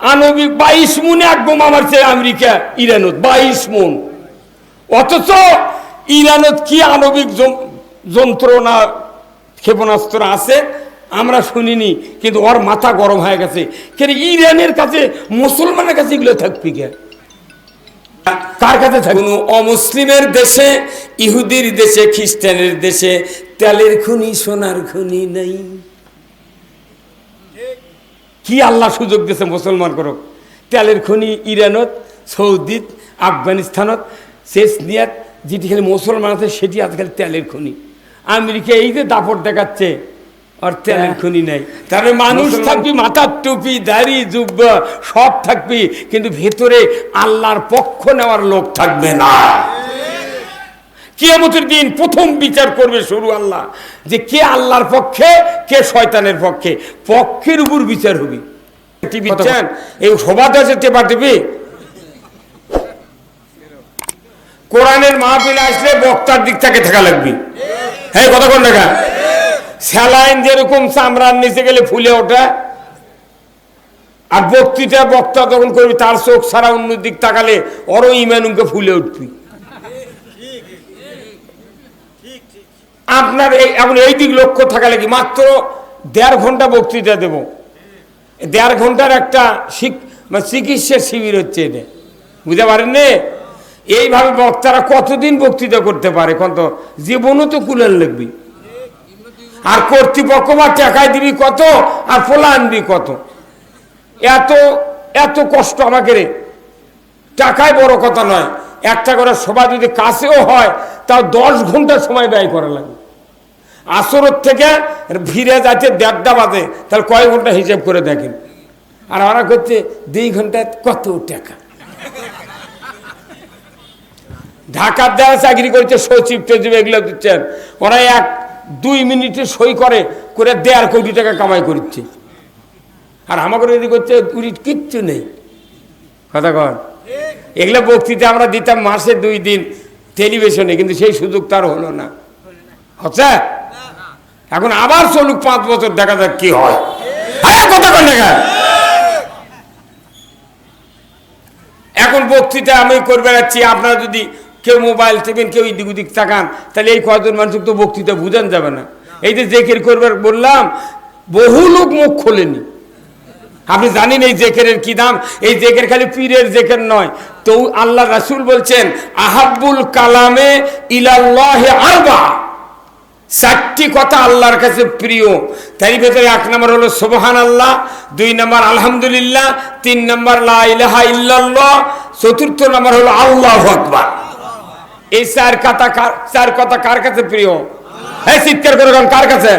আণবিক 22 মনে এক বোমা মারছে আমেরিকা ইরানত, 22 মন। অথচ ইরানত কি আণবিক যন্ত্রণা ক্ষেপণাস্ত্র আছে আমরা শুনিনি, কিন্তু ওর মাথা গরম হয়ে গেছে। কেন ইরানের কাছে, মুসলমানের কাছে এগুলো থাকবে কে? কার কাছে থাকবে? অমুসলিমের দেশে, ইহুদির দেশে, খ্রিস্টানের দেশে তেলের খনি সোনার খনি নাই। কি আল্লাহ সুযোগ দিয়েছে মুসলমান করো? তেলের খনি ইরানত, সৌদিত, আফগানিস্তানত, চেচনিয়াত যেটি খালি মুসলমান আছে সেটি আজকাল তেলের খনি। আমেরিকা এই যে দাপট দেখাচ্ছে, আর তেলের খনি নাই। তাহলে মানুষ থাকবি, মাথার টুপি, দাড়ি, জুব্বা সব থাকবি, কিন্তু ভেতরে আল্লাহর পক্ষ নেওয়ার লোক থাকবে না। কিয়ামতের দিন প্রথম বিচার করবে শুরু আল্লাহ, যে কে আল্লাহর পক্ষে, কে শয়তানের পক্ষে। পক্ষের উপর বিচার হবে। এই সবাদ আছে টেপা টেপি। কোরআনের মাহফিলে আসলে বক্তার দিক থেকে থাকা লাগবে। হ্যাঁ, কথা কোন দেখা? স্যালাইন যেরকম চামড়ার নিচে গেলে ফুলে ওঠে, আর বক্তা যখন করবি তার চোখ ছাড়া অন্য দিক তাকালে ওরও ইমানুকে ফুলে উঠবি। আপনার এখন এই দিক লক্ষ্য থাকা লাগে। মাত্র 1.5 ঘন্টা বক্তৃতা দেব। 1.5 ঘন্টার একটা চিকিৎসা শিবির হচ্ছে এটা, বুঝতে পারেননি? এইভাবে বক্তারা কতদিন বক্তৃতা করতে পারে? কত জীবনও তো কুলেন লাগবি। আর কর্তৃপক্ষ বা টাকায় দিবি কত, আর ফোলা আনবি কত। এত এত কষ্ট আমাকে রে। টাকায় বড় কথা নয়, একটা করে সভা যদি কাছেও হয় তাও 10 ঘন্টা সময় ব্যয় করা লাগে। আসরের থেকে ভিড়ে যাচ্ছে 1:30 বাজে, তাহলে কয় ঘন্টা হিসাব করে দেখেন। আর ওরা করছে 2 ঘন্টায় কত টাকা। ঢাকার যারা চাকরি করছে, সচিব টচিব এগুলো দিচ্ছেন, ওরা 1-2 মিনিটে সই করে 1.5 কোটি টাকা কামাই করছে। আর আমাকে যদি করছে কিচ্ছু নেই। কথা কন, এগুলো বক্তৃতা আমরা দিতাম মাসে 2 দিন টেলিভিশনে, কিন্তু সেই সুযোগ তার হলো না। হচ্ছে এখন আবার চলুক 5 বছর, দেখা যাক কি হয়। কথা কন দেখা। এখন বক্তৃতা আমি করে বেড়াচ্ছি, আপনারা যদি কেউ মোবাইল টিপেন, কেউ এদিক ওদিক তাকান, তাহলে এই কয়জন মানুষকে তো বক্তৃতা বুঝান যাবে না। এই যে জেকের করবার বললাম, বহু লোক মুখ খোলেনি। আপনি জানেন এই জেকেরের কি দাম? এই জেকের খালি পীরের জেকের নয়, তো আল্লাহ রাসূল বলছেন আহাব্বুল কালামে ইলাল্লাহি আরবা, 4টি কথা আল্লাহর কাছে প্রিয়। তাই ভেতরে 1 নম্বর হলো সুবহানাল্লাহ, 2 নম্বর আলহামদুলিল্লাহ, 3 নম্বর লা ইলাহা ইল্লাল্লাহ, 4র্থ নম্বর হলো আল্লাহু আকবার। এই 4 কথা কার কাছে প্রিয়? হ্যাঁ, চিৎকার করে বলেন, কার কাছে?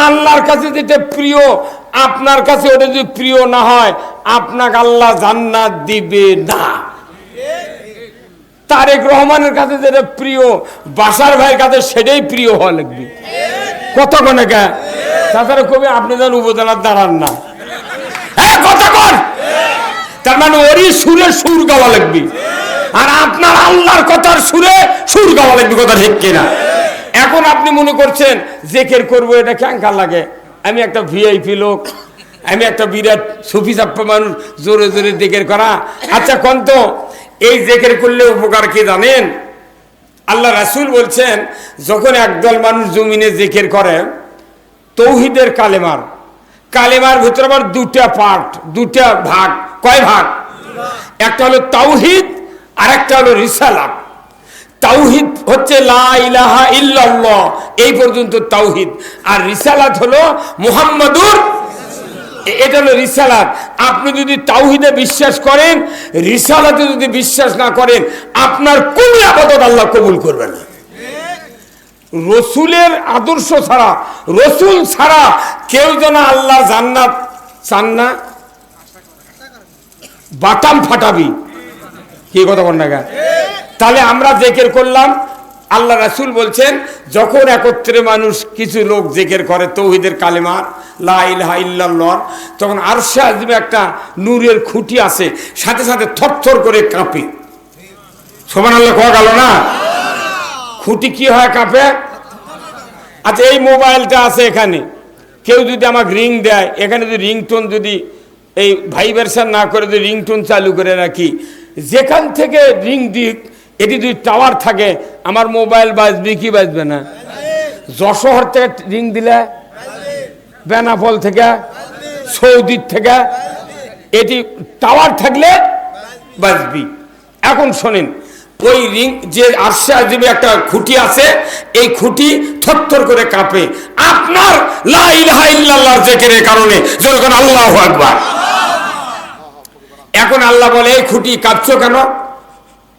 আল্লাহর কাছে যেটা প্রিয়, আপনার কাছে ওটা যদি প্রিয় না হয়, আপনাকে আল্লাহ জান্নাত দিবে না। তারেক রহমানের কাছে যেটা প্রিয়, বাসার ভাইয়ের কাছে সেটাই প্রিয় হওয়া লাগবে। কত কোনে কে? তাছাড়া কবি আপনি যেন উপজেলার দাঁড়ান না। কথা কন। তার মানে ওরই সুরে সুর গাওয়া লাগবে, আর আপনার আল্লাহর কথার সুরে সুর গাওয়া লাগবে। কথা ঠিক কিনা? এখন আপনি মনে করছেন জেকের করবো, এটা ক্যাঙ্কার লাগে। আমি একটা ভিআইপি লোক, আমি একটা বিরাট সুফি চাপ্পা মানুষ, জোরে জোরে জেকের করা। আচ্ছা কোন তো এই জেকের করলে উপকার কি জানেন? আল্লাহ রাসূল বলছেন, যখন একদল মানুষ জমিনে জেকের করে, তৌহিদের কালেমার ভিতরে আবার 2টা পার্ট, 2টা ভাগ। কয় ভাগ? একটা হলো তাওহীদ, আর একটা হলো রিসালাত। তাওহীদ হচ্ছে লা ইলাহা ইল্লাল্লাহ, এই পর্যন্ত তাওহীদ। আর রিসালাত হলো মুহাম্মাদুর, এটা হলো রিসালাত। আপনি যদি তাওহীদে বিশ্বাস করেন, রিসালাতে যদি বিশ্বাস না করেন, আপনার কোন ইবাদত আল্লাহ কবুল করবে না। রসুলের আদর্শ ছাড়া, রসুল ছাড়া কেউ যেন আল্লাহ জান্নাত চান না, বাটাম ফাটাবি। কি কথা বল না? তাহলে আমরা জেকের করলাম, আল্লাহ রাসূল বলছেন যখন একত্রে মানুষ কিছু লোক জেকের করে তাওহীদের কালেমার লা ইলাহা ইল্লাল্লাহ, তখন আরশে আযমে একটা নূরের খুঁটি আছে, সাথে সাথে থরথর করে কাঁপে। সুবহানাল্লাহ কোয়া গেল না? খুঁটি কি হয়? কাঁপে। আচ্ছা, এই মোবাইলটা আছে এখানে, কেউ যদি আমাকে রিং দেয়, এখানে যদি রিংটোন যদি এই ভাইব্রেশন না করে যদি রিংটোন চালু করে রাখি, যেখান থেকে রিং দিক এটি যদি টাওয়ার থাকে আমার মোবাইল বাজবে কি বাজবে না? যশোর থেকে রিং দিলে, বেনাপোল থেকে, সৌদির থেকে, এটি টাওয়ার থাকলে বাজবি। এখন শোনেন, ওই রিং যে আরশে আজিমে একটা খুঁটি আছে, এই খুঁটি থরথর করে কাঁপে আপনার লা ইলাহা ইল্লাল্লাহর জিকিরের কারণে। যখন আল্লাহু আকবার, এখন আল্লাহ বলে এই খুঁটি কাঁপছো কেন?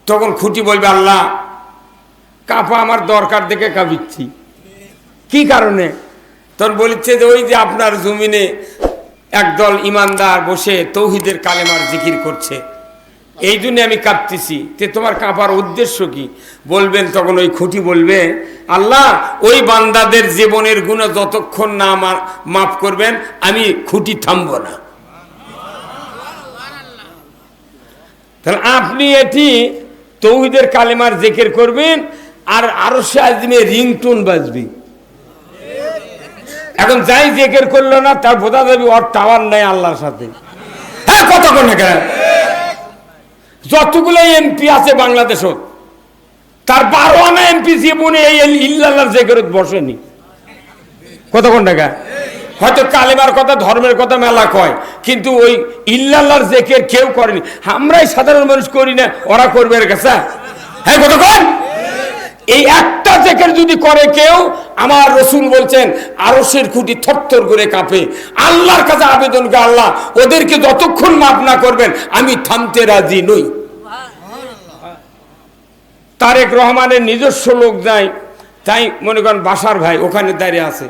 তখন খুঁটি বলবে আল্লাহ কাঁপা আমার দরকার দেখে কাঁপিচ্ছি। কি কারণে? তখন বলছে যে ওই যে আপনার জমিনে একদল ইমানদার বসে তৌহিদের কালেমার জিকির করছে, এই জন্য আমি কাঁপতেছি। তে তোমার কাঁপার উদ্দেশ্য কি? বলবেন তখন ওই খুঁটি বলবে আল্লাহ ওই বান্দাদের জীবনের গুনাহ যতক্ষণ না মাফ করবেন আমি খুঁটি থামবো না। তাহলে আপনি এটি তৌহিদের কালেমার জিকির করবেন আর আরশে আজিমে রিংটোন বাজবে। এখন যাই জিকির করলো না তার বোঝা যাবে ওর টাওয়ার নাই আল্লাহর সাথে। হ্যাঁ, কতক্ষণ না কেন? যতগুলো এমপি আছে বাংলাদেশ, তার 12 আনা এমপি জীবনে এই ইল্লাল্লাহর জিকিরত বসেনি। কতক্ষণ টাকা? হয়তো কালেমার কথা ধর্মের কথা মেলা কয়, কিন্তু ওই ইল্লাল্লাহর জিকির কেউ করেনি। আমরাই সাধারণ মানুষ করি না, ওরা করবে এর কাছে? হ্যাঁ, কতক্ষণ? এই একটা জিকির যদি করে কেউ, আমার রাসূল বলছেন আরশের খুঁটি থরথর করে কাঁপে। আল্লাহর কাছে আবেদন করে আল্লাহ ওদেরকে যতক্ষণ মাফ না করবেন আমি থামতে রাজি নই। তারেক রহমানের নিজস্ব লোক যায়, তাই মনে করেন বাসার ভাই ওখানে দাঁড়িয়ে আছে,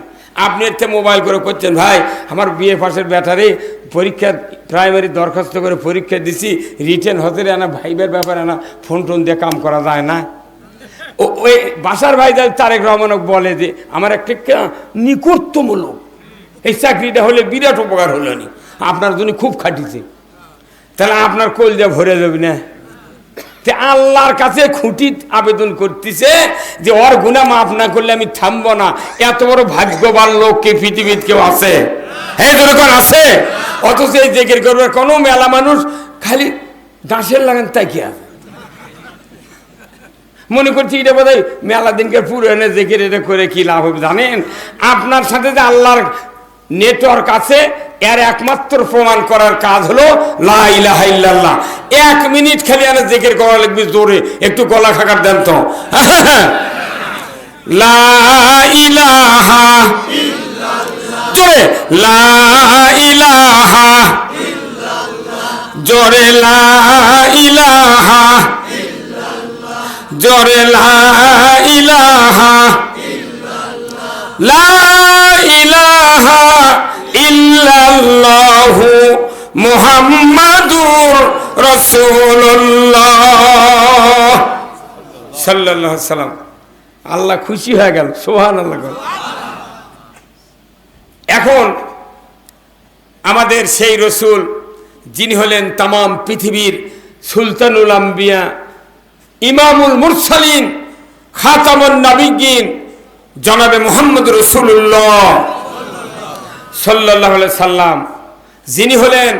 আপনি এতে মোবাইল করে করছেন ভাই আমার বিএ পাশের ব্যাটারে পরীক্ষা প্রাইমারি দরখাস্ত করে পরীক্ষা দিছি, রিটেন হতে আনা ভাইবের ব্যাপারে আনা ফোন টোন দিয়ে কাম করা যায় না। ওই বাসার ভাই তারেক রহমান বলে যে আমার একটা নিকটতম লোক, এই চাকরিটা হলে বিরাট উপকার হলো নি, আপনার জন্য খুব খাটিছে, তাহলে আপনার কলজা ভরে যাবে না? আল্লাহর কাছে খুঁটি আবেদন করতেছে যে ওর গুনাহ মাফ না করলে আমি থামবো না। এত বড় ভাগ্যবান লোক কে পৃথিবীতে কেউ আছে? হ্যাঁ, যেরকম আছে। অথচ এই জিকির করবে কোনো মেলা মানুষ খালি দাঁশের লাগান তাই কি আছে, মনে করছি এটা বোধ হয় মেলা দিনকে পুরো জিকির, এটা করে কি লাভ হবে জানেন? আপনার সাথে যে আল্লাহর নেটওয়ার্ক আছে এর একমাত্র প্রমাণ করার কাজ হলো লা ইলাহা ইল্লাল্লাহ। 1 মিনিট খালি আনা জিকির করা লাগবে জোরে, একটু গলা খাকার দেন তো। লা ইলাহা ইল্লাল্লাহ, জোরে লা ইলাহা ইল্লাল্লাহ, জোরে লা ইলাহা ইল্লাল্লাহ, জোরে লা ইলাহা ইল্লাল্লাহ, লা ইলাহা ইল্লাল্লাহু মুহাম্মাদুর রাসূলুল্লাহ সাল্লাল্লাহু আলাইহি সাল্লাম। আল্লাহ খুশি হয়ে গেল, সুবহানাল্লাহ। এখন আমাদের সেই রাসূল যিনি হলেন तमाम পৃথিবীর সুলতানুল আম্বিয়া, ইমামুল মুরসালিন, খাতামুন নবিয়্যিন, জনাবে মুহাম্মদ রাসূলুল্লাহ সাল্লাল্লাহু আলাইহি সাল্লাম, যিনি হলেন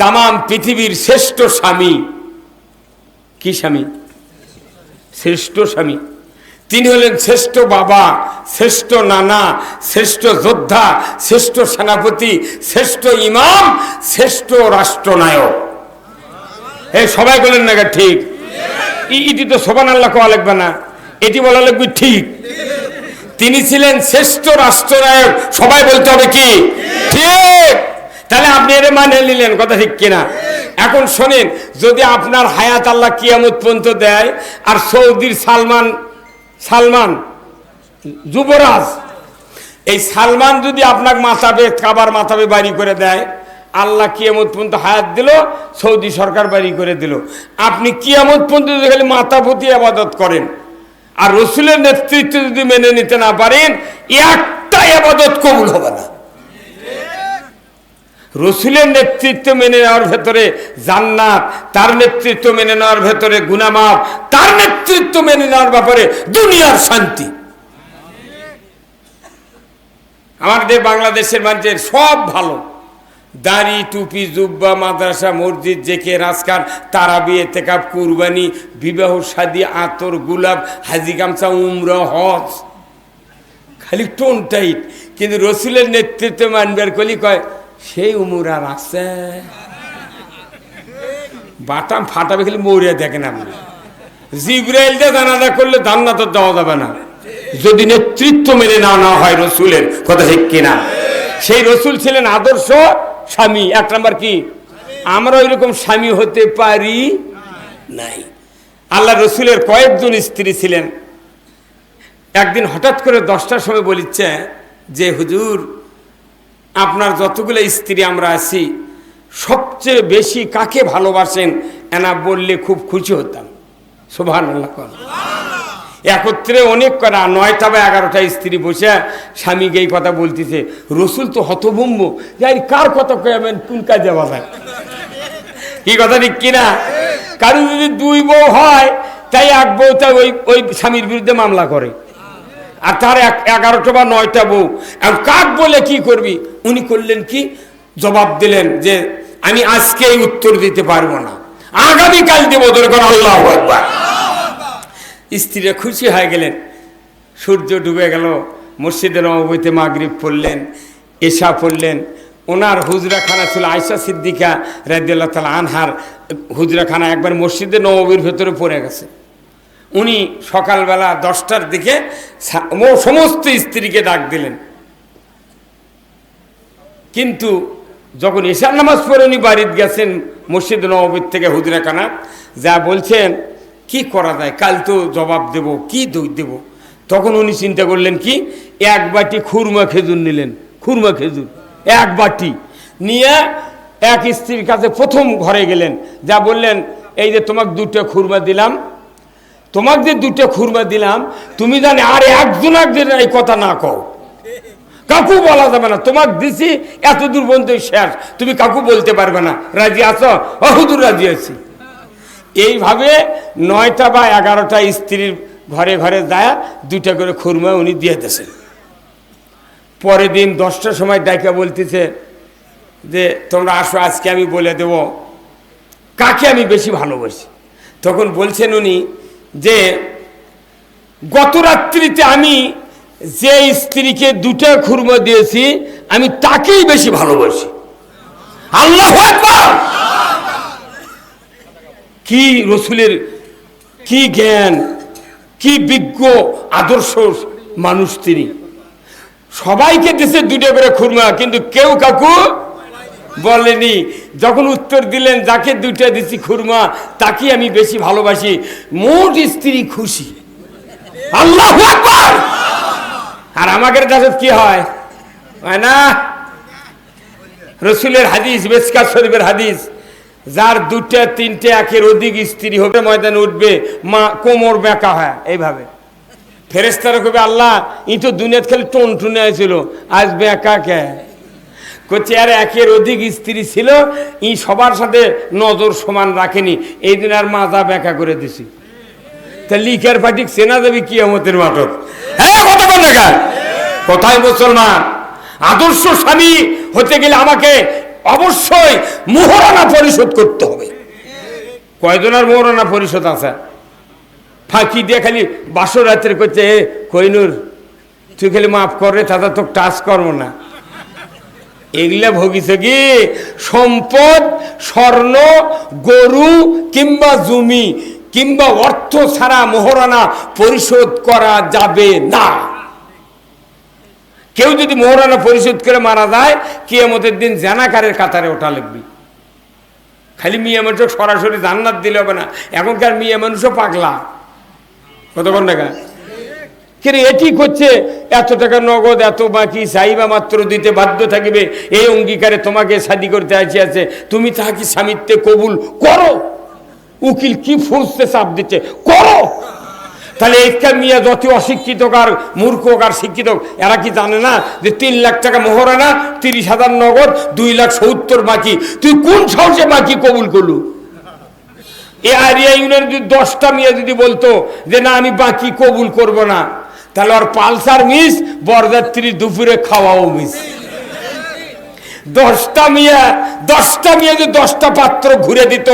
तमाम পৃথিবীর শ্রেষ্ঠ স্বামী। কি স্বামী? শ্রেষ্ঠ স্বামী। তিনি হলেন শ্রেষ্ঠ বাবা, শ্রেষ্ঠ নানা, শ্রেষ্ঠ যোদ্ধা, শ্রেষ্ঠ সেনাপতি, শ্রেষ্ঠ ইমাম, শ্রেষ্ঠ রাষ্ট্রনায়ক। এই সবাই বলেন না ঠিক? ইটি তো সুবহানাল্লাহ কোয়া লাগবে না, এটি বলা লাগবে ঠিক। তিনি ছিলেন শ্রেষ্ঠ রাষ্ট্রনায়ক, সবাই বলতে হবে কি ঠিক। তাহলে আপনি এর মানে নিলেন, কথা ঠিক কিনা? এখন শোনেন, যদি আপনার হায়াত আল্লাহ কিয়ামত পর্যন্ত দেয় আর সৌদির সালমান যুবরাজ, এই সালমান যদি আপনাকে মাথাবে কাবার মাথাবে বাড়ি করে দেয়, আল্লাহ কিয়ামত পর্যন্ত হায়াত দিল, সৌদি সরকার বাড়ি করে দিল, আপনি কিয়ামত পর্যন্ত খালি মাথা পুঁতি ইবাদত করেন আর রাসূলের নেতৃত্ব যদি মেনে নিতে না পারেন, একটা ইবাদত কবুল হবে না। রাসূলের নেতৃত্ব মেনে নেওয়ার ভেতরে জান্নাত, তার নেতৃত্ব মেনে নেওয়ার ভেতরে গুনাহ মাফ, তার নেতৃত্ব মেনে নেওয়ার ব্যাপারে দুনিয়ার শান্তি। আমাদের বাংলাদেশের মানুষের সব ভালো, দাড়ি টুপি জুব্বা মাদ্রাসা মসজিদ জেকে রাজকার তারাবি এতেকাব কুরবানি বিবাহ শাদী আতর গোলাপ হাজি গামছা উমরা হজ খালি টোন টাইট কিন্তু রসুলের নেতৃত্বে মানবার কলি কয় সেই উমর আর আছে বাটাম ফাটাবে খালি মরিয়া দেখেন আপনি জিব্রাইলটা জানাজা করলে জান্নাতে যাওয়া যাবে না যদি নেতৃত্ব মেনে না হয় রসুলের কথা ঠিক কিনা সেই রসুল ছিলেন আদর্শ স্বামী। এক নাম্বার কি আমরা ওইরকম স্বামী হতে পারি নাই। আল্লাহ রসুলের কয়েকজন স্ত্রী ছিলেন। একদিন হঠাৎ করে 10টার সময় বলিচ্ছে যে হুজুর আপনার যতগুলো স্ত্রী আমরা আছি সবচেয়ে বেশি কাকে ভালোবাসেন এনা বললে খুব খুশি হতাম। সুবহানাল্লাহ। একত্রে অনেক করা 9টা বা 11টা স্ত্রী বসে স্বামীকে এই কথা বলতেছে। রসুল তো হতভম্ব যাই কার কথা কয়াবেন কোন কাজে বাজায় কি কথা ঠিক কিনা। কারো যদি 2 বউ হয় তাই এক বউটা ওই স্বামীর বিরুদ্ধে মামলা করে আর তার 11টা বা 9টা বউ। আর কাক বলে কি করবি উনি করলেন কি জবাব দিলেন যে আমি আজকেই উত্তর দিতে পারবো না আগামীকাল দেবো দরকার। আল্লাহু আকবার। স্ত্রীরা খুশি হয়ে গেলেন। সূর্য ডুবে গেল। মসজিদে নববীতে মাগরিব পড়লেন এশা পড়লেন। ওনার হুজরাখানা ছিল আয়েশা সিদ্দিকা রাদিয়াল্লাহু তাআলা আনহার হুজরাখানা একবার মসজিদে নববীর ভেতরে পড়ে গেছে। উনি সকালবেলা 10টার দিকে সমস্ত স্ত্রীকে ডাক দিলেন কিন্তু যখন এশার নামাজ পড়ে উনি বাড়িতে গেছেন মসজিদ নববীর থেকে হুজরাখানা যা বলছেন কি করা যায় কাল তো জবাব দেব কি দেব। তখন উনি চিন্তা করলেন কি 1 বাটি খুরমা খেজুর নিলেন। খুরমা খেজুর 1 বাটি নিয়ে এক স্ত্রীর কাছে প্রথম ঘরে গেলেন যা বললেন এই যে তোমাকে 2টা খুরমা দিলাম তোমাকে যে 2টা খুরমা দিলাম তুমি জানে আর একজন এই কথা না কও কাকু বলা যাবে না তোমাকে দিছি এত দূর পর্যন্ত শেষ তুমি কাকু বলতে পারবে না রাজি আছো? হুজুর রাজি আছি। এইভাবে 9টা বা 11টা স্ত্রীর ঘরে ঘরে যায় 2টা করে খুরমা উনি দিয়ে দিয়েছেন। পরের দিন 10টার সময় ডাইকা বলতেছে যে তোমরা আসো আজকে আমি বলে দেব কাকে আমি বেশি ভালোবাসি। তখন বলছেন উনি যে গত রাত্রিতে আমি যে স্ত্রীকে 2টা খুরমা দিয়েছি আমি তাকেই বেশি ভালোবাসি। আল্লাহু আকবার। কি রসুলের কি জ্ঞান কি বিজ্ঞ আদর্শ মানুষ তিনি। সবাইকে দিয়েছে 2টা করে খুরমা কিন্তু কেউ কাকু বলেনি। যখন উত্তর দিলেন যাকে 2টা দিছি খুরমা তাকে আমি বেশি ভালোবাসি মোট স্ত্রী খুশি। আল্লাহু আকবার। আর আমাদের কাছে কি হয় না রসুলের হাদিস মিশকাত শরীফের হাদিস যার 2টা 3টে 1-এর অধিক স্ত্রী হবে ময়দানে উঠবে মা কোমর বেঁকা হয় এইভাবে। ফেরেশতারা কবে আল্লাহ ই তো দুনিয়াতে খালি টন টুনে আইছিল আজ বেঁকা কে করছে আর 1-এর অধিক স্ত্রী ছিল ই সবার সাথে নজর সমান রাখেনি এই দিন আর মাজা বেঁকা করে দিছি। তা লিখার ফাটিক চেনা যাবে কিয়ামতের মাঠক। হ্যাঁ কথা বল না কোথায় মুসলমান আদর্শ স্বামী হতে গেলে আমাকে অবশ্যই মোহরানা পরিশোধ করতে হবে। কয়জনের মোহরানা পরিশোধ আছে? ফাঁকি দিয়ে খালি বাসর রাত্রে করছে কইনুর তুই খালি মাফ করে দাদা তো টাচ করবো না। এগুলা ভোগিছে কি সম্পদ স্বর্ণ গরু কিংবা জমি কিংবা অর্থ ছাড়া মোহরানা পরিশোধ করা যাবে না। কেউ যদি মোহরানা পরিশোধ করে মারা যায় কিয়ামতের দিন জানাকারের কাতারে ওঠা লাগবে। খালি মেয়ে মানুষ সরাসরি জান্নাত দিলে হবে না। এখনকার মেয়ে মানুষও পাগলা কতক্ষণ টাকা কিন্তু এটি করছে এত টাকা নগদ এত বাকি চাইবা মাত্র দিতে বাধ্য থাকিবে এই অঙ্গীকারে তোমাকে শাদী করতে আছে তুমি তাহাকে স্বামীত্বে কবুল করো। উকিল কি ফুসতে চাপ দিচ্ছে করো। তাহলে একটা মিয়া যত অশিক্ষিত আর মূর্খ আর শিক্ষিত এরা কি জানে না যে 3 লাখ টাকা মোহরানা 30,000 নগদ 2,70,000 বাকি তুই কোন সাহসে বাকি কবুল করলু? এ আরিয়া ইউনিয়ন যদি 10টা মেয়ে যদি বলতো যে না আমি বাকি কবুল করব না তাহলে ওর পালসার মিস বরযাত্রী দুপুরে খাওয়াও মিস। 10টা মেয়ে যদি 10টা পাত্র ঘুরে দিত,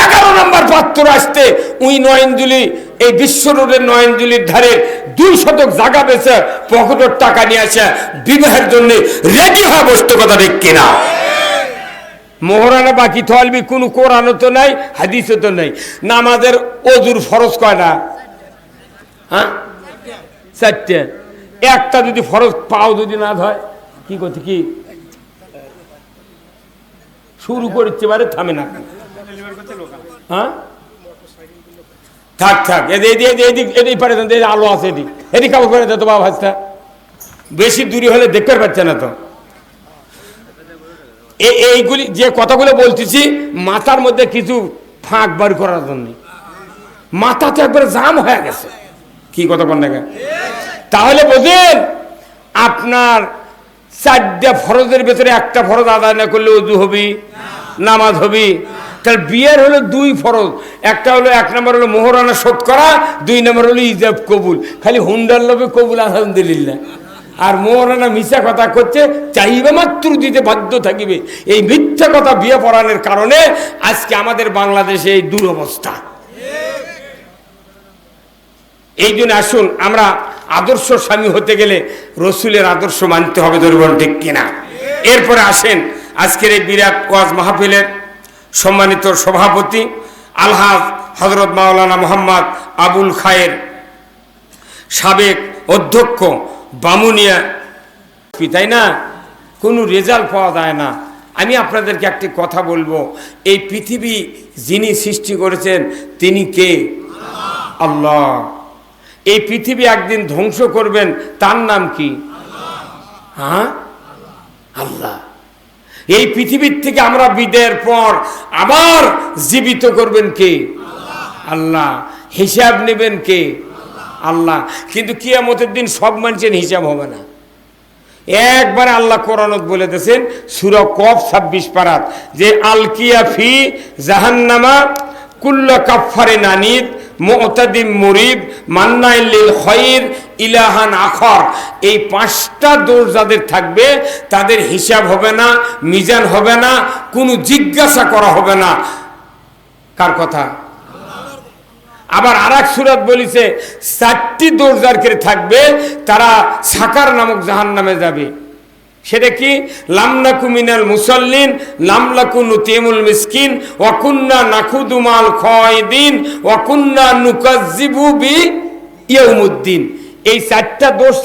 11 নম্বর পাত্র আসতে ওই নয়নজুলি, এই বিশ্ব রোডের নয়নজুলির ধারে 2 শতক জায়গা বেচে পকেটের টাকা নিয়ে আসে বিবাহের জন্য রেডি হয়ে বসতে, কথা ঠিক কিনা? মোহরানা বাকি থাকবি, কোনো কোরআনও তো নাই, হাদিসও তো নাই। নামাজের ওযুর ফরজ কয়টা? হ্যাঁ, 4টে। একটা যদি ফরজ পাও যদি না হয় কি করতে, কি শুরু করতে পারে, থামে না। হ্যাঁ, থাক থাক, এদিক পারে আলো আছে, এদিক কাবু করে দেতো বাবা ভাজটা, বেশি দূরে হলে দেখতে পাচ্ছে না তো। এইগুলি যে কথাগুলো বলতেছি মাথার মধ্যে কিছু ফাঁক বার করার জন্য, মাথা তো একবার জাম হয়ে গেছে। কি কথা বল না? তাহলে বোঝেন, আপনার 4টে ফরজের ভেতরে একটা ফরজ আদায় না করলে ওযু হবি, নামাজ হবি। তাহলে বিয়ের হলো 2 ফরজ, একটা হলো 1 নম্বর হলো মোহরানা শোধ করা, 2 নম্বর হলো ইজাব কবুল। খালি হুন্ডার লোভে কবুল আলহামদুলিল্লাহ, আর মোহরানা মিথ্যা কথা করছে, চাইবে মাত্র দিতে বাধ্য থাকিবে। এই মিথ্যা কথা বিয়ে পড়ানোর কারণে আজকে আমাদের বাংলাদেশে এই দুরবস্থা। এই জন্য আসুন, আমরা আদর্শ স্বামী হতে গেলে রসুলের আদর্শ মানতে হবে, ধরবেন ঠিক কিনা? এরপরে আসেন আজকের এই বিরাট ওয়াজ মাহফিলের সম্মানিত সভাপতি আলহাজ হযরত মাওলানা মোহাম্মদ আবুল খায়ের, সাবেক অধ্যক্ষ বামুনিয়া, তাই না? কোনো রেজাল্ট পাওয়া যায় না। আমি আপনাদেরকে একটি কথা বলবো, এই পৃথিবী যিনি সৃষ্টি করেছেন তিনি কে? আল্লাহ। এই পৃথিবী একদিন ধ্বংস করবেন, তার নাম কি? হ্যাঁ, আল্লাহ। এই পৃথিবীর থেকে আমরা বিদায়ের পর আবার জীবিত করবেন কে? আল্লাহ। হিসাব নেবেন কে? আল্লাহ। কিন্তু কিয়ামতের দিন সব মানুষের হিসাব হবে না। একবারে আল্লাহ কোরআনত বলে দিয়েছেন সূরা কফ 26 পারাত, যে আলকিয়া ফি জাহান্নামা কুল্লা কাফারিন আনিদ মুতাদিম মুরিব মান্নাইল লিল খায়র ইলাহান আখর। এই 5টা দোষ যাদের থাকবে তাদের হিসাব হবে না, মিজান হবে না, কোনো জিজ্ঞাসা করা হবে না। কার কথা? আবার আরেক সূরাত বলেছে 4টি দোষ যার থাকবে তারা সাকার নামক জাহান্নামে যাবে। সেটা কি? লামনাকু মিনাল মুসাল্লিন, লামলাকু নুতিমুল মিসকিন, ওয়া কুন্না নাখুদু মাল খায়দিন, ওয়া কুন্না নুকাজ্জিবু বি ইয়াউমুদ্দিন। এই 4টা দোষ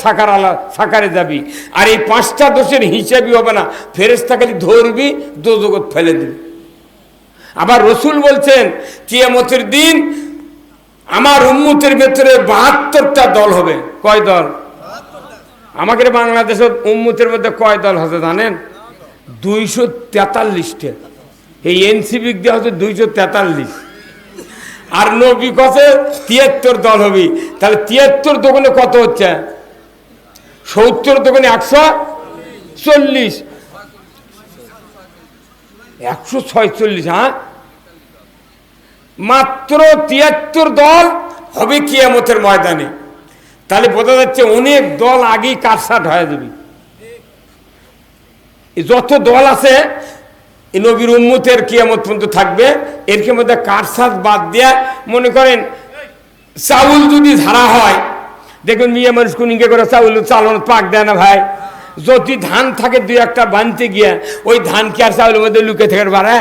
সাকারে যাবি, আর এই 5টা দোষের হিসাবই হবে না। ফেরেশতা খালি ধরবি, দোজখত ফেলে দিবি। আবার রসুল বলছেন কিয়ামতের দিন আমার উম্মতের ভেতরে 72টা দল হবে। কয় দল? আমাদের বাংলাদেশের উম্মতের মধ্যে কয় দল হচ্ছে জানেন? 243টা। এই এনসিপি দেওয়া হচ্ছে 243, আর নবী কছে 73 দল হবে। তাহলে 73 দোকানে কত হচ্ছে? 70 দোকানে 140, 146। হ্যাঁ, মাত্র 73 দল হবে কিয়ামতের ময়দানে। তাহলে বোঝা যাচ্ছে অনেক দল আগেই কাটছাট হয়ে যাবে। যত দল আছে এই নবীর উম্মতের কিয়ামত পর্যন্ত থাকবে, এর মধ্যে কাটছাট বাদ দিয়া, মনে করেন চাউল যদি ধারা হয়, দেখবেন মেয়ে মানুষ কুনিকে করে চাউল চালন পাক দেয় না ভাই। যদি ধান থাকে 2-1টা বানতে গিয়া, ওই ধান কি আর চাউলের মধ্যে লুকে থেকে পারে?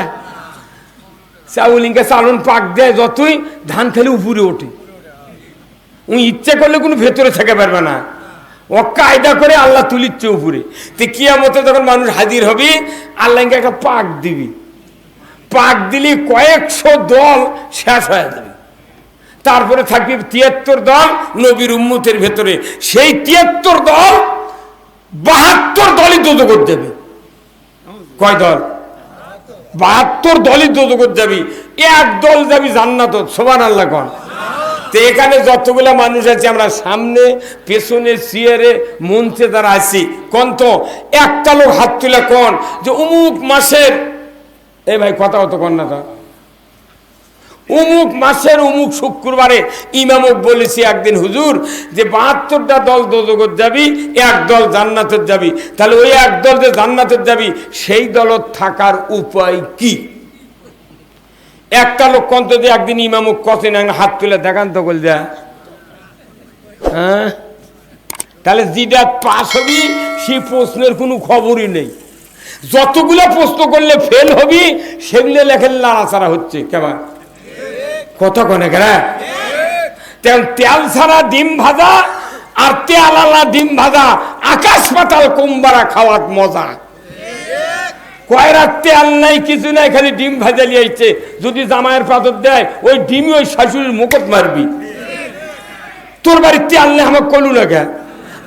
চাউল ইনকে চালন পাক দেয় যতই, ধান খালি উপরে ওঠে। উনি ইচ্ছে করলে কোনো ভেতরে থেকে পারবে না, ও কায়দা করে আল্লাহ তুলিচ্ছে উপরে। তো কিয়ামতে যখন মানুষ হাজির হবে, আল্লাহ ইনকে একটা পাক দিবি, পাক দিলি কয়েকশো দল শেষ হয়ে যাবে। তারপরে থাকবে 73 দল নবীর উম্মতের ভেতরে। সেই 73 দল 72 দলই দোজখত যাবে। কয় দল? 72 দলই দোজখত যাবি, এক দল যাবি জান্নাত। সুবহানাল্লাহ কোন। তো এখানে যতগুলা মানুষ আছে, আমরা সামনে পেছনে চেয়ারে মঞ্চে যারা আছি, কোন তো একটা লোক হাত তুলে কোন যে অমুক মাসের, এই ভাই কথা হতো কোন না, অমুক মাসের অমুক শুক্রবারে ইমামক বলেছি একদিন, হুজুর যে 72টা দল দোজখত যাবি, এক দল জান্নাতের যাবি, তাহলে ওই এক দল যে জান্নাতের যাবি সেই দলত থাকার উপায় কি? একটা লোক কন্ত যে একদিন ইমামক কত না হাত তুলে দেখান তো বল যা, হ্যাঁ? তাহলে যেটা পাস হবি সেই প্রশ্নের কোনো খবরই নেই, যতগুলো প্রশ্ন করলে ফেল হবি সেগুলো লেখেন নাড়াচাড়া হচ্ছে কেমন কথা কনে কেনা। তেল ছাড়া ডিম ভাজা আর তেলালা ডিম ভাজা আকাশ পাতাল কুম্বারা খাওয়ার মজা। কয়রা তেল নাই কিছু নাই, খালি ডিম ভাজা নিয়ে আসছে, যদি জামাইয়ের পাথর দেয় ওই ডিমই ওই শাশুড়ির মুখত মারবি। তোর বাড়ির তেল নেই আমাকে কলু না কে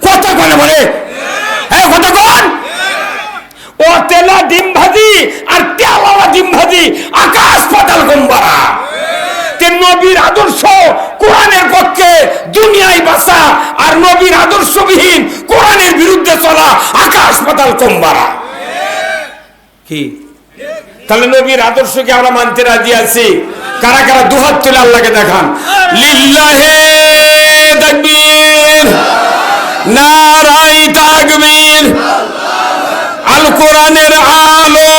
কথা কনে বলে, হ্যাঁ কথা কন। ও তেলা ডিম ভাজি আর তেলালা ডিম ভাজি আকাশ পাতাল কুম্বারা। নবীর আদর্শ কোরআনের পক্ষে দুনিয়ায় বাঁচা আর নবীর আদর্শবিহীন কোরআনের বিরুদ্ধে চলা আকাশ পাতাল কুম্বারা। কি তাহলে নবীর আদর্শকে আমরা মানতে রাজি আছি? কারা কারা দুহাত তুলে আল্লাহকে দেখান। লিল্লাহে তাকবীর, নারায়ে তাকবীর। আল কোরআনের আলো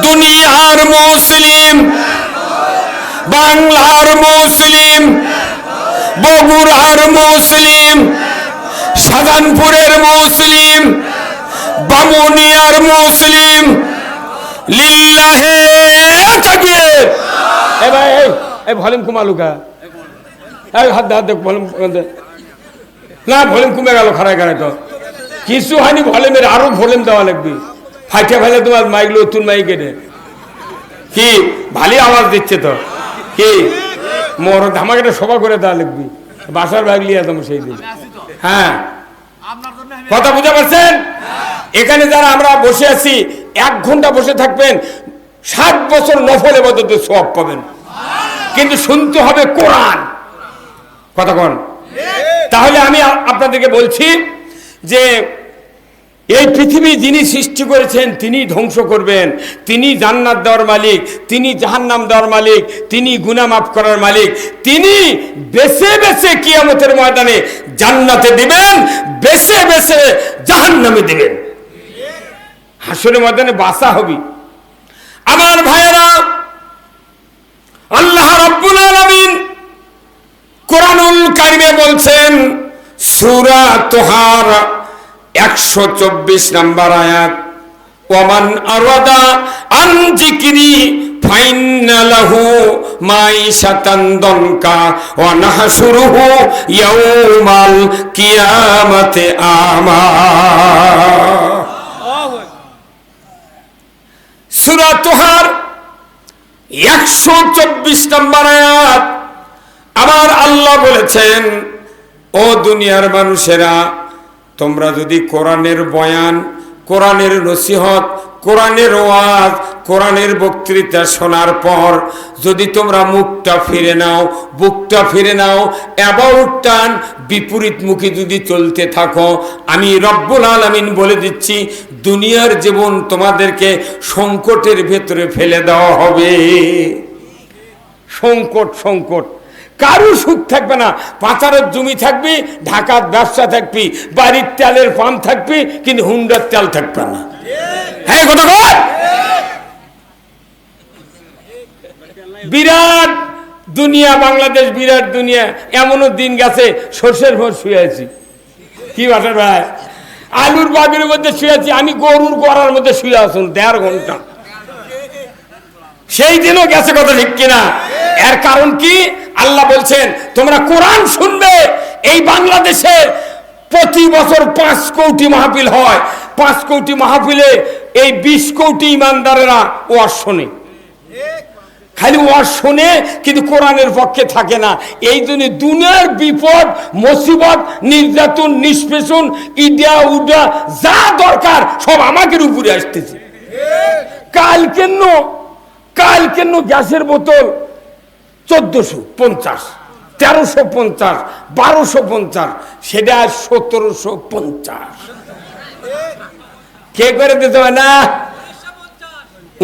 দুনিয়ার মুসলিম, বাংলার মুসলিম, বগুড়ার মুসলিম, শাহজাহানপুরের মুসলিম, বামুনিয়ার মুসলিম। লিল্লাহে তাকবীর। এ ভাই এই ভলিউম কমালুকা, এই হাত দেখ ভলিউম না, ভলিউম কমে গেল খারায় খারায়, তো কিছু হয়নি, ভলিউমের আরো ভলিউম দেওয়া লাগবে। ফাইটে ফেলে তোমার মাইক নতুন মাইক এনে কি ভালো আওয়াজ দিচ্ছে, তো কি মোর ধামাকাটা সভা করে দেওয়া লাগবে, বাসার ভাগ লিয়ে তোমার সেই দিন। হ্যাঁ কথা বুঝতে পারছেন? এখানে যারা আমরা বসে আছি 1 ঘন্টা বসে থাকবেন, 60 বছর নফল ইবাদতের সওয়াব পাবেন, কিন্তু শুনতে হবে কোরআন। কথা কোন? তাহলে আমি আপনাদেরকে বলছি যে এই পৃথিবী যিনি সৃষ্টি করেছেন তিনি ধ্বংস করবেন, তিনি জান্নাত দেওয়ার মালিক, তিনি জাহান্নাম দেওয়ার মালিক, তিনি গুনাহ মাফ করার মালিক, তিনি বেছে বেছে কিয়ামতের ময়দানে জান্নাতে দিবেন, বেছে বেছে জাহান্নামে দিবেন, হাসরের ময়দানে বাঁচা হবি। আমার ভাইয়েরা, আল্লাহ রাব্বুল আলামিন কোরআনুল কারিমে বলছেন, সূরা তোহার 124 নম্বর আয়াত, ওয়ামান আরাদা আন যিকরি ফাইন্না লাহু মাইশাতান দনকা ওয়া নাহশুরুহু ইয়াউমাল কিয়ামাতি আমা। সূরা তোহার 124 নম্বর আয়াত। আমার আল্লাহ বলেছেন, ও দুনিয়ার মানুষেরা, তোমরা যদি কোরআনের বয়ান, কোরআনের নসিহত, কোরআনের ওয়াজ, কোরআনের বক্তৃতা শোনার পর যদি তোমরা মুখটা ফিরে নাও, বুকটা ফিরে নাও, অ্যাবাউট টান বিপরীত মুখে যদি চলতে থাকো, আমি রব্বুল আলামিন বলে দিচ্ছি দুনিয়ার জীবন তোমাদেরকে সংকটের ভেতরে ফেলে দেওয়া হবে। সংকট, সংকট, কারো সুখ থাকবে না। পাচারের জমি থাকবি, ঢাকার ব্যবসা থাকবি, বাড়ির তেলের পাম্প থাকবি, কিন্তু হুন্ডার তেল থাকবে না। হ্যাঁ কথা বল। বিরাট দুনিয়া বাংলাদেশ, বিরাট দুনিয়া। এমনও দিন গেছে সর্ষের ভোর শুয়ে আছি, কি বাটার ভাই, আলুর বাগের মধ্যে শুয়ে আছি, আমি গরুর গড়ার মধ্যে শুয়ে আসুন 1.5 ঘন্টা। সেই দিনও গেছে, কথা ঠিক কিনা? এর কারণ কি? আল্লাহ বলছেন তোমরা কোরআন শুনবে। এই বাংলাদেশে প্রতি বছর 5 কোটি মাহফিল হয়, 5 কোটি মাহফিলে এই 20 কোটি ইমানদারেরা ওয়াজ শোনে। খালি ওয়াজ শোনে, কিন্তু কোরআনের পক্ষে থাকে না। এই জন্য দুনিয়ার বিপদ, মুসিবত, নির্যাতন, নিষ্পেষণ, ইডা উডা যা দরকার সব আমাদের উপরে আসতেছে। কাল কেন গ্যাসের বোতল 1450, 1350, 1250, সেটা 1750। কে করে দিতে হয় না?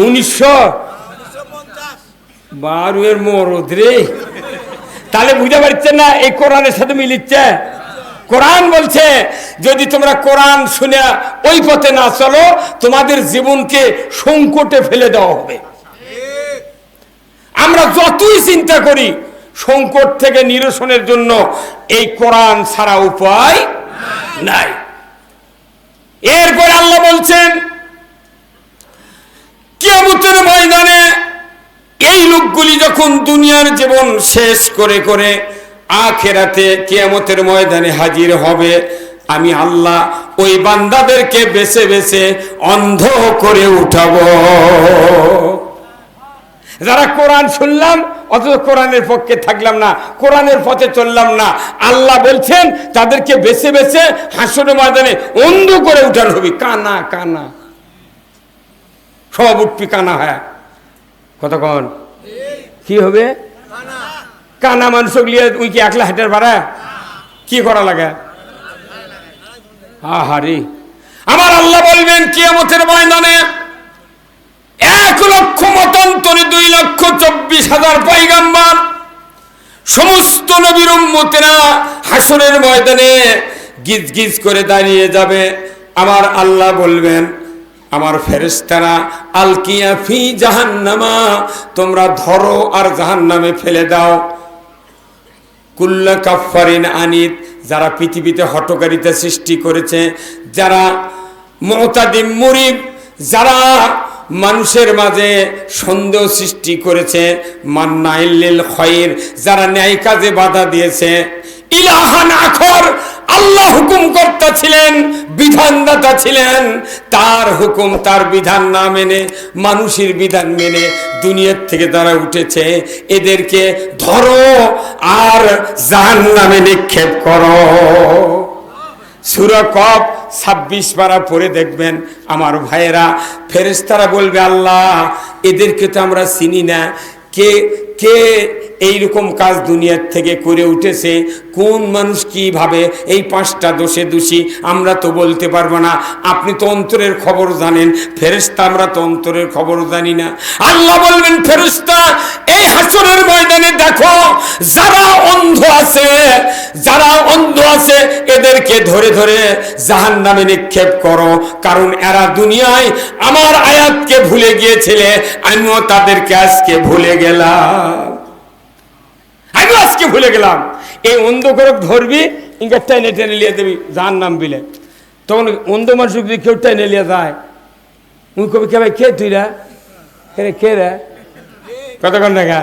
1900 বারুয়ের মরদ রে। তাহলে বুঝতে পারছেন না এই কোরআনের সাথে মিলিচ্ছে। কোরআন বলছে যদি তোমরা কোরআন শুনে ওই পথে না চলো তোমাদের জীবনকে সংকটে ফেলে দেওয়া হবে। আমরা যতই চিন্তা করি সংকট থেকে নিরসনের জন্য এই কোরআন ছাড়া উপায় নাই। এরপর আল্লাহ বলছেন কিয়ামতের ময়দানে এই লোকগুলি যখন দুনিয়ার জীবন শেষ করে করে আখিরাতে কিয়ামতের ময়দানে হাজির হবে, আমি আল্লাহ ওই বান্দাদেরকে বেছে বেছে অন্ধ করে উঠাবো। যারা কোরআন শুনলাম অথচ কোরআনের পক্ষে থাকলাম না, কোরআনের পথে চললাম না, আল্লাহ বলছেন তাদেরকে বেছে বেছে হাসরের ময়দানে অন্ধ করে উঠানো হবে। কানা কানা সব উঠবি কানা। হ্যাঁ কতক্ষণ কি হবে? কানা মানুষ লিয়ে উই কি একলা হেঁটার ভাড়া কি করা লাগে? আহারে আমার আল্লাহ বলবেন কিয়ামতের ময়দানে 1,00,000 মতান্তরে 2,24,000 পয়গাম্বর সমস্ত নবীর উম্মতেরা হাসরের ময়দানে গিজ গিজ করে দাঁড়িয়ে যাবে। আমার আল্লাহ বলবেন আমার ফেরেশতারা আলকিয়া ফি জাহান্নামা, তোমরা ধরো আর জাহান্নামে ফেলে দাও। কুল্লা কাফারিন আনিত, যারা পৃথিবীতে হঠকারিতা সৃষ্টি করেছে, যারা মুতাদিম মুরিব, যারা মানুষের মাঝে সন্দেহ সৃষ্টি করেছে, মান্নাইল লিল খায়র, যারা ন্যায় কাজে বাধা দিয়েছে, ইলাহান আখর, আল্লাহ হুকুমকর্তা ছিলেন, বিধানদাতা ছিলেন, তার হুকুম তার বিধান না মেনে মানুষের বিধান মেনে দুনিয়ার থেকে তারা উঠেছে, এদেরকে ধরো আর জাহান্নামে নিক্ষেপ করো। সূরা কফ 26 পারা পড়ে দেখবেন আমার ভাইয়েরা, ফেরেশতারা বলবে আল্লাহ এদেরকে তো আমরা চিনি না, কে কে এইরকম কাজ দুনিয়ার থেকে করে উঠেছে, কোন মানুষ কিভাবে এই 5টা দোষে দোষী আমরা তো বলতে পারবো না, আপনি তো অন্তরের খবর জানেন। ফেরেশতা আমরা তো অন্তরের খবর জানি না। আল্লাহ বলবেন ফেরেশতা এই হাসরের ময়দানে দেখো যারা অন্ধ আছে, যারা অন্ধ আছে এদেরকে ধরে ধরে জাহান্নামে নিক্ষেপ করো, কারণ এরা দুনিয়ায় আমার আয়াতকে ভুলে গিয়েছিলে, আমিও তাদেরকে আজকে ভুলে গেলাম, আমিও আজকে ভুলে গেলাম। এই অন্ধকারক ধরবি ইঙ্গা টেনে টেনে নিয়ে দেবি জাহান্নাম বিলে। তখন অন্ধ মানুষ যদি কেউ টেনে নিয়ে যায় উনি কবি কে ভাই কে তুই রা কে রে কতক্ষণ দেখা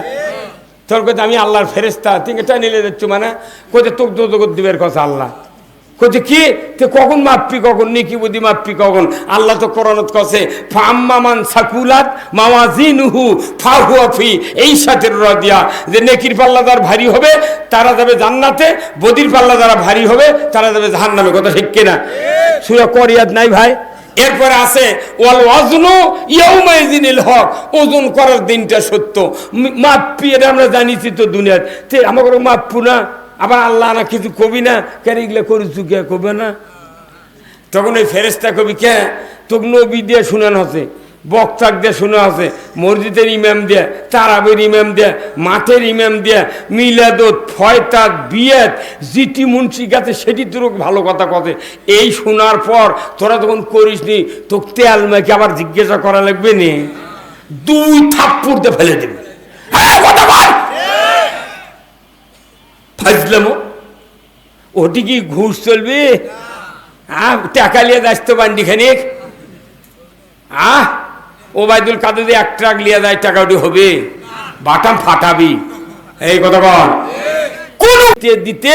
তোর কথা আমি আল্লাহর ফেরেশতা তুই টেনে নিয়ে যাচ্ছ মানে কোথায় তোক দোক দিবের কথা আল্লাহ কোথে কি তে কখন মাপবি কখন নেকি বুদ্ধি মাপবি কখন। আল্লাহ তো কোরআনত কছে ফাম্মামান সাকুলাত মাওয়াজিনুহু ফাহুয়া ফি এইশাতির রাদিয়া, যে নেকির পাল্লা যার ভারী হবে তারা যাবে জান্নাতে, বদির পাল্লা যারা ভারী হবে তারা যাবে জাহান্নামে। কথা ঠিক কিনা? সূরা করিয়াত নাই ভাই? এরপরে আছে ওয়াল ওয়াজনু ইয়াউমাইযিনিল হক, ওজন করার দিনটা সত্য। মাপবি এটা আমরা জানিছি তো দুনিয়ার তে আমাকে মাপবো না, আবার আল্লাহ না কিছু কবি না কেন এগুলো করেছু কে কবে না। তখন ওই ফেরেশতা কবি কে তোকে নবী দিয়ে শুনানো হচ্ছে, বক্তাক দিয়ে শোনা আছে, মসজিদের ইমাম দিয়ে, তারাবের ইমাম দিয়ে, মাঠের ইমাম দিয়ে, মিলাদত ফয়তাত বিয়েত জিটি মুন্সি গাছে সেটি তোর ভালো কথা কথা। এই শোনার পর তোরা তখন করিস নি, তোকে তেল মেখে আবার জিজ্ঞাসা করা লাগবে নি, 2 থাপ্পড় দিয়ে ফেলে দেবে। কথা বল ফাজলামো, ওটি কি ঘুষ চলবে? টাকা নিয়ে যাস তো বান্ডি খানিক, ওবায়দুল কাদের 1 ট্রাক লিয়ে যায় টাকা ওটি হবে? বাটাম ফাটাবি। এই কথা বল কোন দিতে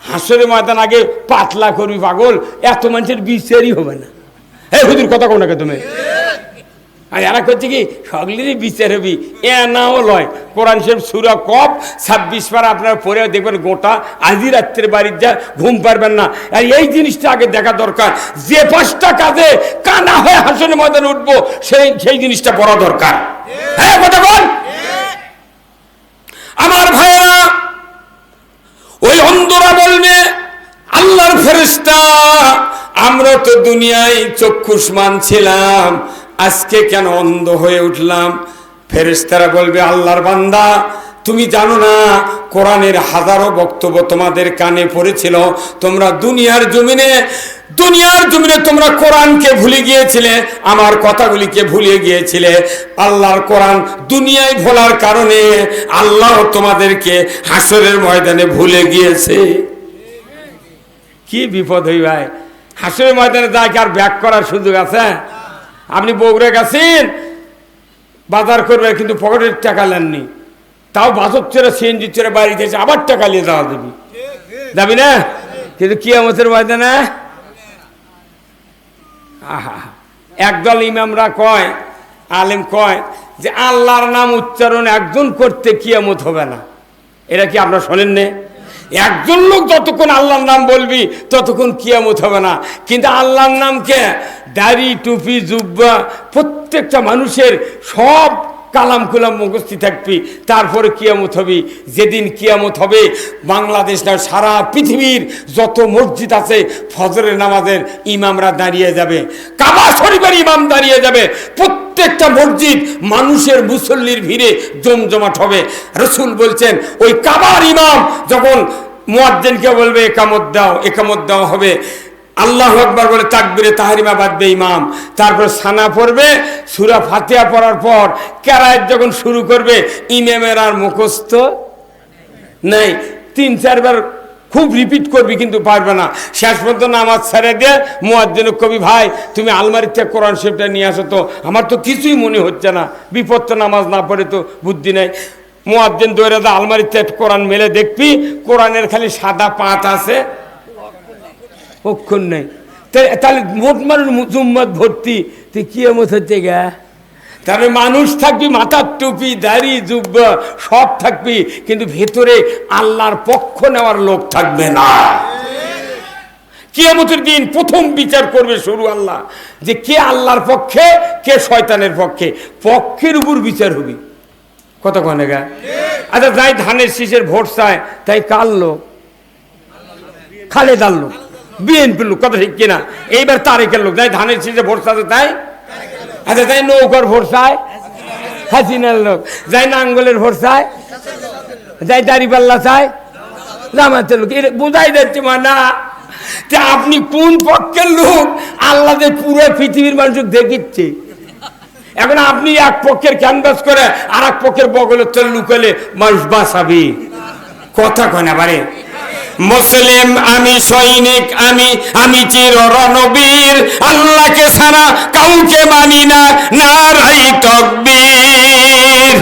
হাসরের ময়দান আগে পাতলা করবি পাগল, এত মানুষের বিচারই হবে না। এই হুজুর কথা কোন নাকি তুমি? আর এরা করছে কি সকলেরই বিচার হবি, এ নাও লয়। কোরআন শরীফ সূরা কফ 26 পারা আপনারা পড়ে দেখবেন, গোটা আজই রাত্রে বাড়ির যা ঘুম পারবেন না। আর এই জিনিসটা আগে দেখা দরকার, যে 5টা কাজে কানা হয়ে হাসরের ময়দানে উঠবো সেই জিনিসটা পড়া দরকার। হ্যাঁ কথা বল আমার ভাইয়েরা। ওই অন্ধরা বলবে আল্লাহর ফেরেশতা আমরা তো দুনিয়ায় চক্ষুষ্মান ছিলাম, আজকে কেন অন্ধ হয়ে উঠলাম? ফেরেশতারা বলবে আল্লাহর বান্দা তুমি জানো না কোরআনের হাজারো বক্তব্য তোমাদের কানে পড়েছিল, তোমরা দুনিয়ার জমিনে তোমরা কোরআনকে ভুলে গিয়েছিলে, আমার কথাগুলিকে ভুলে গিয়েছিলে। আল্লাহর কোরআন দুনিয়ায় ভোলার কারণে আল্লাহ তোমাদেরকে হাসরের ময়দানে ভুলে গিয়েছে। কি বিপদ হই ভাই, হাসরের ময়দানে যায় কি আর ব্যাক করার সুযোগ আছে? আপনি বগুড়া গেছেন বাজার করবে কিন্তু পকেটের টাকা নেননি, তাও বাসর চড়ে সিএনজি চড়ে বাড়িতে এসে আবার টাকা নিয়ে যাওয়া যাবি, যাবি না? কিন্তু কিয়ামতের ময়দানে আহা, একদল ইমামরা কয়, আলেম কয় যে আল্লাহর নাম উচ্চারণ একজন করতে কিয়ামত হবে না। এটা কি আপনারা শোনেন না? একজন লোক যতক্ষণ আল্লাহর নাম বলবি ততক্ষণ কিয়ামত হবে না, কিন্তু আল্লাহর নামকে দাড়ি টুপি জুব্বা প্রত্যেকটা মানুষের সব কালাম কুলাম মুখস্থি থাকবি, তারপরে কিয়ামত হবি। যেদিন কিয়ামত হবে বাংলাদেশ না সারা পৃথিবীর যত মসজিদ আছে ফজরের নামাজের ইমামরা দাঁড়িয়ে যাবে, কাবা শরীফের ইমাম দাঁড়িয়ে যাবে, প্রত্যেকটা মসজিদ মানুষের মুসল্লির ভিড়ে জমজমাট হবে। রসুল বলছেন ওই কাবার ইমাম যখন মুয়াজ্জিনকে বলবে একামত দাও হবে, আল্লাহু আকবার বলে তাকবীরে তাহরিমা বাঁধবে ইমাম, তারপর সানা পড়বে, সূরা ফাতিহা পড়ার পর কেরাত যখন শুরু করবে ইমামের আর মুখস্থ নাই, 3-4 বার খুব রিপিট করবি কিন্তু পারবে না। শেষ পর্যন্ত নামাজ ছেড়ে দিয়ে মুয়াজ্জিন কবি ভাই তুমি আলমারি থেকে কোরআন শরীফটা নিয়ে আসো তো, আমার তো কিছুই মনে হচ্ছে না, বিপদ তো নামাজ না পড়ে তো বুদ্ধি নাই। মুয়াজ্জিন দৌড়ে দা আলমারি থেকে কোরআন মেলে দেখবি কোরআনের খালি সাদা পাত আছে, অক্ষর নেই। তাহলে মোট মানুষ জুম্মত ভর্তি, তুই কিয়ামত হচ্ছে গা। তারপরে মানুষ থাকবি, মাথার টুপি দাড়ি জুব্বা সব থাকবি, কিন্তু ভেতরে আল্লাহর পক্ষ নেওয়ার লোক থাকবে না। কিয়ামতের দিন প্রথম বিচার করবে শুরু আল্লাহ, যে কে আল্লাহর পক্ষে কে শয়তানের পক্ষে, পক্ষের উপর বিচার হবি। কত কনে গা? আচ্ছা যাই ধানের শীষের ভোট চায় তাই কার লোক? খালেদার লোক, বিএনপির লোক, কথা ঠিক কিনা? এইবার তারেকের লোক যাই ধানের শীষে ভোট চাচ্ছে তাই। আচ্ছা তাই নৌকার ভোট চায় হাসিনার লোক, যাই নাঙ্গলের ভোট চায়, যাই দাড়িপাল্লা চায় জামাতের লোক। এটা বোঝাই যাচ্ছে না যে আপনি কোন পক্ষের লোক আল্লাহ যে পুরো পৃথিবীর মানুষ দেখিচ্ছে। এখন আপনি এক পক্ষের ক্যানভাস করে আর এক পক্ষের বগলের তলে লুকালে মানুষ বাঁচাবি। কথা কয় না বারে। মুসলিম আমি, সৈনিক আমি চির রণবীর, আল্লাহকে ছাড়া কাউকে মানি না, নারাই তাকবীর।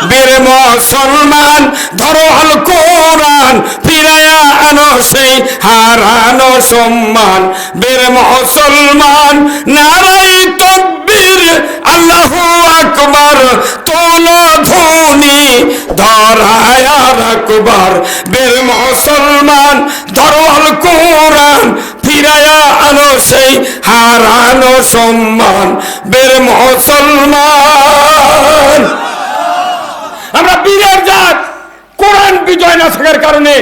বীর মুসলমান ধরো আল কোরআন, ফিরায়া আনো সেই হারানো সম্মান। বীর মুসলমান নারাই তাকবীর, আল্লাহু আকবার তোলো ধ্বনি, ধরায়া রাখবার। বীর মুসলমান ধরো আল কোরআন, ফিরায়া আনো সেই হারানো সম্মান। বীর মুসলমান আমরা বীরের জাত, কোরআন বিজয় না থাকার কারণে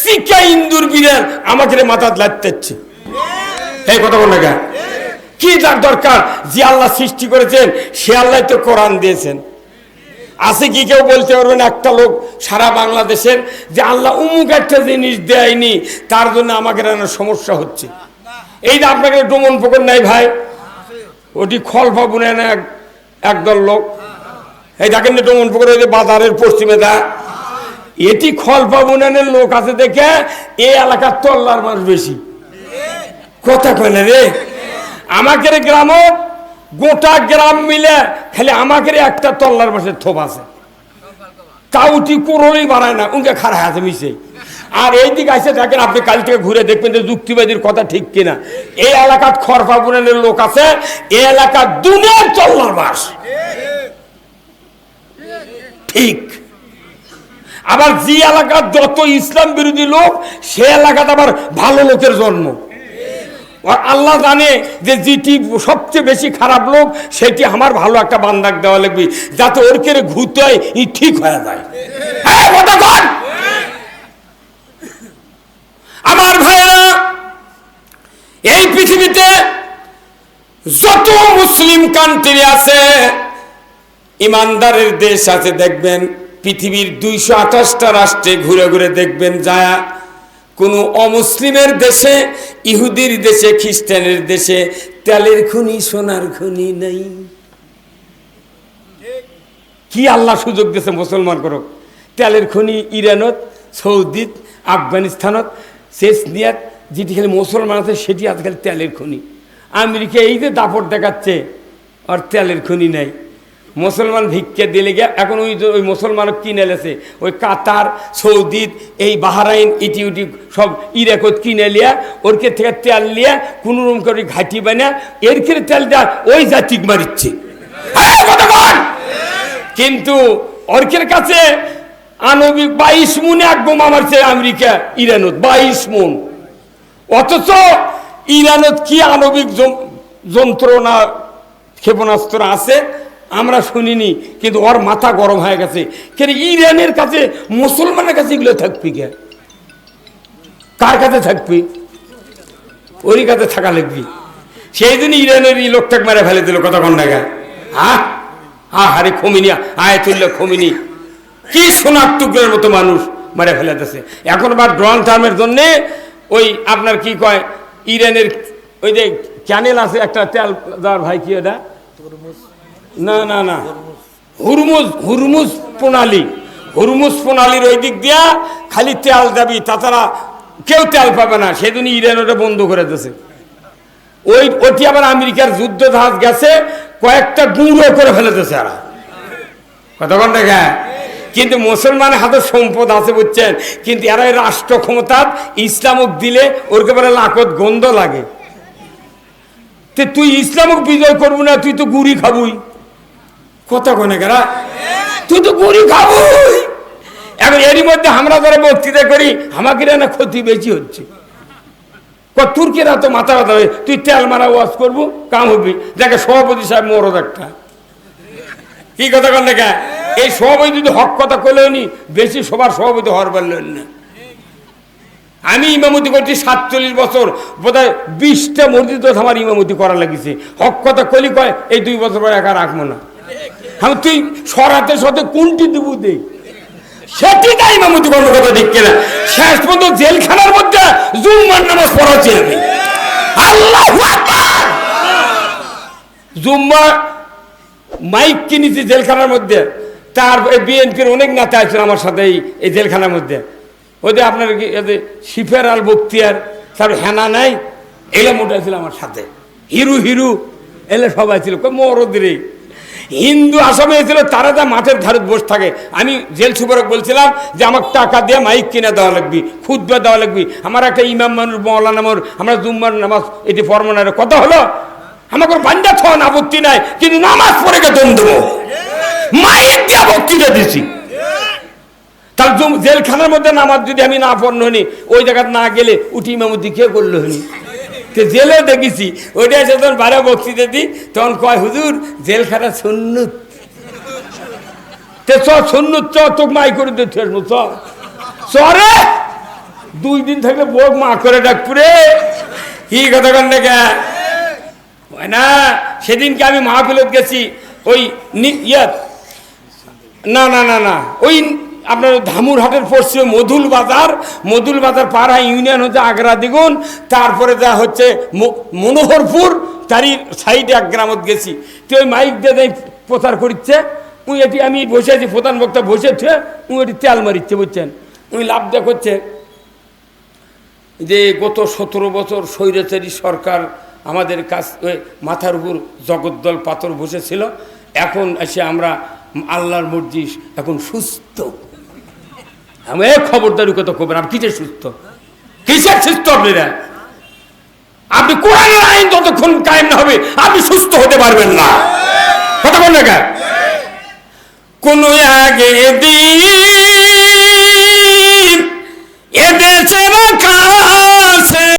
শিক্ষা ইন্দুর বীরের আমাকে মাথা লাগতেছে। এই কথা বল না, কি তার দরকার? যে আল্লাহ সৃষ্টি করেছেন সে আল্লাহ তো কোরআন দিয়েছেন। আছে কি কেউ বলতে পারবেন একটা লোক সারা বাংলাদেশের যে আল্লাহ উমুক একটা জিনিস দেয়নি তার জন্য আমাকে সমস্যা হচ্ছে? এইটা আপনাকে ডোমন পকর নাই ভাই, ওটি খলফা বুনে না একদল লোক, এই দেখেন না ডোমন পকর বাজারের পশ্চিমে দা, এটি খলফা বুনানের লোক আছে দেখে এই এলাকার তো আল্লাহর মানুষ বেশি। কথা কয় না রে। আমাকে গ্রাম গোটা গ্রাম মিলে খালি আমাকে একটা তল্লার মাসের থোপ আছে, কাউটি কোরোই বাড়ায় না, উনকে খারাপ আছে মিশে। আর এই দিকে আসে দেখেন আপনি কাল থেকে ঘুরে দেখবেন যে যুক্তিবাদীর কথা ঠিক কিনা। এই এলাকার খরফা বুনানের লোক আছে, এই এলাকার দুনিয়ার তল্লার বাস ঠিক। আবার যে এলাকার যত ইসলাম বিরোধী লোক সে এলাকাতে আবার ভালো লোকের জন্ম। আল্লাহ জানে যে যেটি সবচেয়ে বেশি খারাপ লোক সেটি আমার ভালো একটা বান্দাক দেওয়া লাগবে যাতে ওর কেড়ে ঘুরতে হয় ই ঠিক হয়ে যায়। আমার ভাইয়েরা, এই পৃথিবীতে যত মুসলিম কান্ট্রি আছে ইমানদারের দেশ আছে দেখবেন পৃথিবীর 228টা রাষ্ট্রে ঘুরে ঘুরে দেখবেন যায় কোনো অমুসলিমের দেশে, ইহুদির দেশে, খ্রিস্টানের দেশে তেলের খনি সোনার খনি নেই। কি আল্লাহ সুযোগ দিয়েছে মুসলমান করুক। তেলের খনি ইরানত, সৌদিত, আফগানিস্তানত, চেচনিয়াত যেটি খালি মুসলমান আছে সেটি আজকাল তেলের খনি। আমেরিকা এই যে দাপট দেখাচ্ছে আর তেলের খনি নেই। মুসলমান ভিক্ষা দিলে গিয়ে এখন ওই মুসলমানও কিনে লেছে ওই কাতার, সৌদিত, এই বাহরাইন, ইটি সব ইরাকত কিনে লিয়া ওরকে থেকে তেল লিয়া কোনো রকম করে ঘাটি বানা এর খেয়ে তেল দেওয়া ওই জাতিক মারিচ্ছে। কিন্তু ওরকের কাছে আণবিক 22 মুনে এক বোমা মারছে আমেরিকা ইরানত, 22 মুন। অথচ ইরানত কি আণবিক যন্ত্রণা ক্ষেপণাস্ত্র আছে আমরা শুনিনি, কিন্তু ওর মাথা গরম হয়ে গেছে। কেন ইরানের কাছে, মুসলমানের কাছে এগুলো থাকবি কে? কার কাছে থাকবি? ওরই কাছে থাকা লাগবি। সেই জন্য ইরানের এই লোকটাকে মেরে ফেলে দিল কতক্ষণ না গায়ে। হারে খমিনি, আয়াতুল্লাহ খমিনি কি সোনার টুকরের মতো মানুষ মেরে ফেলে দিতেছে। এখন আবার ডোনাল্ড ট্রাম্পের জন্যে ওই আপনার কি কয় ইরানের ওই যে চ্যানেল আছে একটা তেল দেওয়ার ভাই কি ওটা না হুরমুজ প্রণালীর ওই দিক দিয়া খালি তেল দাবি, তাছাড়া কেউ তেল পাবে না। সেদিন ইরান ওটা বন্ধ করে দিয়েছে। ওটি আবার আমেরিকার যুদ্ধ জাহাজ গেছে কয়েকটা গুঁড়ো করে ফেলেছে এরা কতক্ষণ দেখা। কিন্তু মুসলমানের হাতে সম্পদ আছে বুঝছেন, কিন্তু এরা রাষ্ট্র ক্ষমতা ইসলামক দিলে ওর কেবল লাকত গন্ধ লাগে। তুই ইসলামক বিজয় করবি না, তুই তো গুড়ি খাবুই। কথা কনে গেরা, তুই তো গুড়ি খাবুই। এখন এরই মধ্যে আমরা যারা বক্তৃতা করি আমাকে না ক্ষতি বেশি হচ্ছে। তুর্কিরা তো মাথা ব্যথা হবে, তুই তেল মারা ওয়াজ করবো কাম হবি। দেখে সভাপতি সাহেব মরদ একটা কি কথা কন দেখা। এই সভাপতি যদি হক কথা করলেও নি বেশি সবার সভাপতি হওয়ার পারলেন না। আমি ইমামতি করছি 47 বছর, বোধহয় 20টা মসজিদ আমার ইমামতি করা লাগিছে। হক কথা কলি কয় এই 2 বছর পরে একা রাখবো না। আমি তুই সরাতে সাথে কোনটি দিব দে সেটি তাই ইমামতি করার কথা ঠিক কিনা। শেষ পর্যন্ত জেলখানার মধ্যে জুম্মার নামাজ পড়াচ্ছি আমি। আল্লাহু আকবার। জুম্মা মাইক কিনেছি জেলখানার মধ্যে। তার বিএনপির অনেক নেতা আছেন আমার সাথে এই জেলখানার মধ্যে। ওই যে আপনার শিফের আল বক্তিয়ার, তার হেনা নাই, এলে মোটা ছিল আমার সাথে। হিরু এলে সবাই ছিল মরদরে। হিন্দু আসামে ছিল, তারা যা মাঠের ধারে বসে থাকে। আমি জেল সুপারক বলছিলাম যে আমার টাকা দিয়ে মাইক কিনে দেওয়া লাগবে, খুতবা দেওয়া লাগবে। আমার একটা ইমাম মানুষ মৌলানা মোর, আমরা জুম্মার নামাজ এটি ফরমানের কথা হলো আমাকে বান্দা থন আপত্তি নাই, কিন্তু নামাজ পড়ে গে দম দেবো, মাইক দিয়ে বক্তৃতা দিছি। তার জেলখানার মধ্যে নামাজ যদি আমি না পড়ল হনি, ওই জায়গায় না গেলে উঠি ইমামতি কে করলো হনি। জেলে দেখেছি ওইটা এসে যখন বারে বক্তৃতা দিই তখন কয় হুজুর জেলখানা সুন্নত, সুন্নত তোকে মাই করে দিতে চরে 2 দিন থাকলে বোক মা করে ডাকপুরে কি কথা কন দেখা না। সেদিনকে আমি মাহফিলত গেছি ওই ইয়াত না ওই আপনার ধামুরহাটের পশ্চিমে মধুল বাজার পাড়া ইউনিয়ন হচ্ছে আগ্রা দ্বিগুণ, তারপরে যা হচ্ছে মনোহরপুর, তারই সাইডে এক গ্রামত গেছি। তো ওই মাইক দিয়ে প্রচার করছে, উনি এটি আমি বসে আছি, প্রধান বক্তা বসেছে, উনি এটি তেল মারিচ্ছে বুঝছেন। উনি লাভ দেখাচ্ছে যে গত 17 বছর স্বৈরাচারী সরকার আমাদের কাছ মাথার উপর জগদ্দল পাথর বসেছিল, এখন এসে আমরা আল্লাহর মর্জি এখন সুস্থ। আমি খবরদারি কথা খবর, আপনি কিসের সুস্থ? কিসের সুস্থ আপনারা? আপনি কোরআনের আইন যতক্ষণ কায়েম না হবে আপনি সুস্থ হতে পারবেন না। কথা বল না কোন আগে